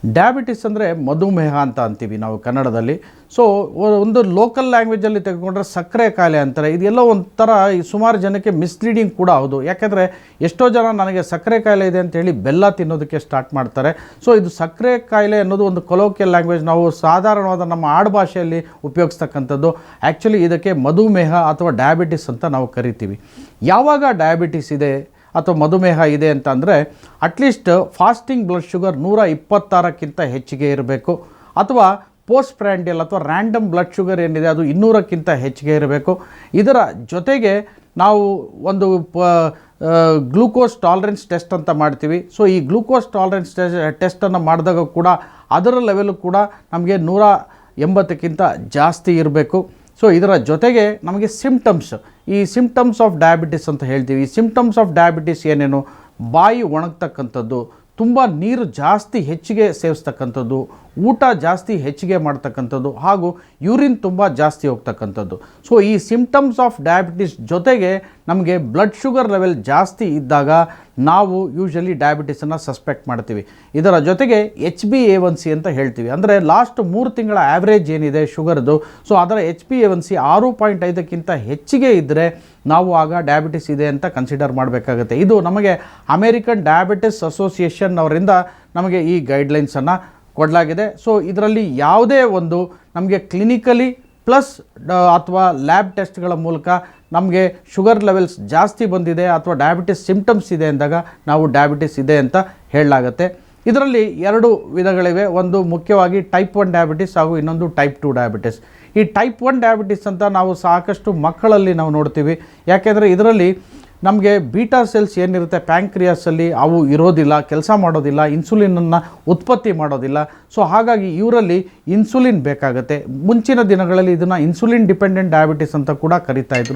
Diabetes ಅಂದರೆ ಮಧುಮೇಹ ಅಂತ ಅಂತೀವಿ ನಾವು ಕನ್ನಡದಲ್ಲಿ. ಸೊ ಒಂದು ಲೋಕಲ್ ಲ್ಯಾಂಗ್ವೇಜಲ್ಲಿ ತೆಗೆದುಕೊಂಡ್ರೆ ಸಕ್ಕರೆ ಕಾಯಿಲೆ ಅಂತಾರೆ. ಇದೆಲ್ಲ ಒಂಥರ ಸುಮಾರು ಜನಕ್ಕೆ ಮಿಸ್ಲೀಡಿಂಗ್ ಕೂಡ ಹೌದು. ಯಾಕೆಂದರೆ ಎಷ್ಟೋ ಜನ ನನಗೆ ಸಕ್ಕರೆ ಕಾಯಿಲೆ ಇದೆ ಅಂತೇಳಿ ಬೆಲ್ಲ ತಿನ್ನೋದಕ್ಕೆ ಸ್ಟಾರ್ಟ್ ಮಾಡ್ತಾರೆ. ಸೊ ಇದು ಸಕ್ಕರೆ ಕಾಯಿಲೆ ಅನ್ನೋದು ಒಂದು ಕೊಲೋಕಿಯಲ್ ಲ್ಯಾಂಗ್ವೇಜ್, ನಾವು ಸಾಧಾರಣವಾದ ನಮ್ಮ ಆಡುಭಾಷೆಯಲ್ಲಿ ಉಪಯೋಗಿಸ್ತಕ್ಕಂಥದ್ದು. ಆ್ಯಕ್ಚುಲಿ ಇದಕ್ಕೆ ಮಧುಮೇಹ ಅಥವಾ ಡಯಾಬಿಟಿಸ್ ಅಂತ ನಾವು ಕರಿತೀವಿ. ಯಾವಾಗ ಡಯಾಬಿಟಿಸ್ ಇದೆ ಅಥವಾ ಮಧುಮೇಹ ಇದೆ ಅಂತ ಅಂದರೆ ಅಟ್ಲೀಸ್ಟ್ ಫಾಸ್ಟಿಂಗ್ ಬ್ಲಡ್ ಶುಗರ್ 126ಕ್ಕಿಂತ ಹೆಚ್ಚಿಗೆ ಇರಬೇಕು, ಅಥವಾ ಪೋಸ್ಟ್ ಪ್ರ್ಯಾಂಡಿಯಲ್ ಅಥವಾ ರ್ಯಾಂಡಮ್ ಬ್ಲಡ್ ಶುಗರ್ ಏನಿದೆ ಅದು 200ಕ್ಕಿಂತ ಹೆಚ್ಚಿಗೆ ಇರಬೇಕು. ಇದರ ಜೊತೆಗೆ ನಾವು ಒಂದು ಗ್ಲೂಕೋಸ್ ಟಾಲರೆನ್ಸ್ ಟೆಸ್ಟ್ ಅಂತ ಮಾಡ್ತೀವಿ. ಸೊ ಈ ಗ್ಲೂಕೋಸ್ ಟಾಲರೆನ್ಸ್ ಟೆಸ್ಟನ್ನು ಮಾಡಿದಾಗ ಕೂಡ ಅದರ ಲೆವೆಲು ಕೂಡ ನಮಗೆ 180ಕ್ಕಿಂತ ಜಾಸ್ತಿ ಇರಬೇಕು. ಸೊ ಇದರ ಜೊತೆಗೆ ನಮಗೆ ಈ ಸಿಂಪ್ಟಮ್ಸ್ ಆಫ್ ಡಯಾಬಿಟಿಸ್ ಅಂತ ಹೇಳ್ತೀವಿ. ಈ ಸಿಂಪ್ಟಮ್ಸ್ ಆಫ್ ಡಯಾಬಿಟಿಸ್ ಏನೇನು? ಬಾಯಿ ಒಣಗ್ತಕ್ಕಂಥದ್ದು, ತುಂಬ ನೀರು ಜಾಸ್ತಿ ಹೆಚ್ಚಿಗೆ ಸೇವಿಸ್ತಕ್ಕಂಥದ್ದು, ಊಟ ಜಾಸ್ತಿ ಹೆಚ್ಚಿಗೆ ಮಾಡ್ತಕ್ಕಂಥದ್ದು, ಹಾಗೂ ಯೂರಿನ್ ತುಂಬ ಜಾಸ್ತಿ ಹೋಗ್ತಕ್ಕಂಥದ್ದು. ಸೊ ಈ ಸಿಂಪ್ಟಮ್ಸ್ ಆಫ್ ಡಯಾಬಿಟಿಸ್ ಜೊತೆಗೆ ನಮಗೆ ಬ್ಲಡ್ ಶುಗರ್ ಲೆವೆಲ್ ಜಾಸ್ತಿ ಇದ್ದಾಗ ನಾವು ಯೂಶಲಿ ಡಯಾಬಿಟಿಸನ್ನು ಸಸ್ಪೆಕ್ಟ್ ಮಾಡ್ತೀವಿ. ಇದರ ಜೊತೆಗೆ HbA1c ಅಂತ ಹೇಳ್ತೀವಿ. ಅಂದರೆ ಲಾಸ್ಟ್ 3 ತಿಂಗಳ ಆ್ಯಾವ್ರೇಜ್ ಏನಿದೆ ಶುಗರ್ದು, ಸೊ ಅದರ HbA1c 6.5ಕ್ಕಿಂತ ಹೆಚ್ಚಿಗೆ ಇದ್ದರೆ ನಾವು ಆಗ ಡಯಾಬಿಟಿಸ್ ಇದೆ ಅಂತ ಕನ್ಸಿಡರ್ ಮಾಡಬೇಕಾಗುತ್ತೆ. ಇದು ನಮಗೆ ಅಮೇರಿಕನ್ ಡಯಾಬಿಟಿಸ್ ಅಸೋಸಿಯೇಷನ್ ಅವರಿಂದ ನಮಗೆ ಈ ಗೈಡ್ಲೈನ್ಸನ್ನು ಕೊಡಲಾಗಿದೆ. ಸೊ ಇದರಲ್ಲಿ ಯಾವುದೇ ಒಂದು ನಮಗೆ ಕ್ಲಿನಿಕಲಿ ಪ್ಲಸ್ ಅಥವಾ ಲ್ಯಾಬ್ ಟೆಸ್ಟ್ಗಳ ಮೂಲಕ ನಮಗೆ ಶುಗರ್ ಲೆವೆಲ್ಸ್ ಜಾಸ್ತಿ ಬಂದಿದೆ ಅಥವಾ ಡಯಾಬಿಟಿಸ್ ಸಿಂಪ್ಟಮ್ಸ್ ಇದೆ ಅಂದಾಗ ನಾವು ಡಯಾಬಿಟಿಸ್ ಇದೆ ಅಂತ ಹೇಳಲಾಗುತ್ತೆ. ಇದರಲ್ಲಿ 2 ವಿಧಗಳಿವೆ. ಒಂದು ಮುಖ್ಯವಾಗಿ ಟೈಪ್ 1 ಡಯಾಬಿಟಿಸ್ ಹಾಗೂ ಇನ್ನೊಂದು ಟೈಪ್ 2 ಡಯಾಬಿಟಿಸ್. ಈ ಟೈಪ್ 1 ಡಯಾಬಿಟಿಸ್ ಅಂತ ನಾವು ಸಾಕಷ್ಟು ಮಕ್ಕಳಲ್ಲಿ ನಾವು ನೋಡ್ತೀವಿ. ಯಾಕೆಂದರೆ ಇದರಲ್ಲಿ ನಮಗೆ ಬೀಟಾ ಸೆಲ್ಸ್ ಏನಿರುತ್ತೆ ಪ್ಯಾಂಕ್ರಿಯಾಸಲ್ಲಿ ಅವು ಇರೋದಿಲ್ಲ, ಕೆಲಸ ಮಾಡೋದಿಲ್ಲ, ಇನ್ಸುಲಿನನ್ನು ಉತ್ಪತ್ತಿ ಮಾಡೋದಿಲ್ಲ. ಸೊ ಹಾಗಾಗಿ ಇವರಲ್ಲಿ ಇನ್ಸುಲಿನ್ ಬೇಕಾಗುತ್ತೆ. ಮುಂಚಿನ ದಿನಗಳಲ್ಲಿ ಇದನ್ನು ಇನ್ಸುಲಿನ್ ಡಿಪೆಂಡೆಂಟ್ ಡಯಾಬಿಟಿಸ್ ಅಂತ ಕೂಡ ಕರಿತಾ ಇದ್ರು.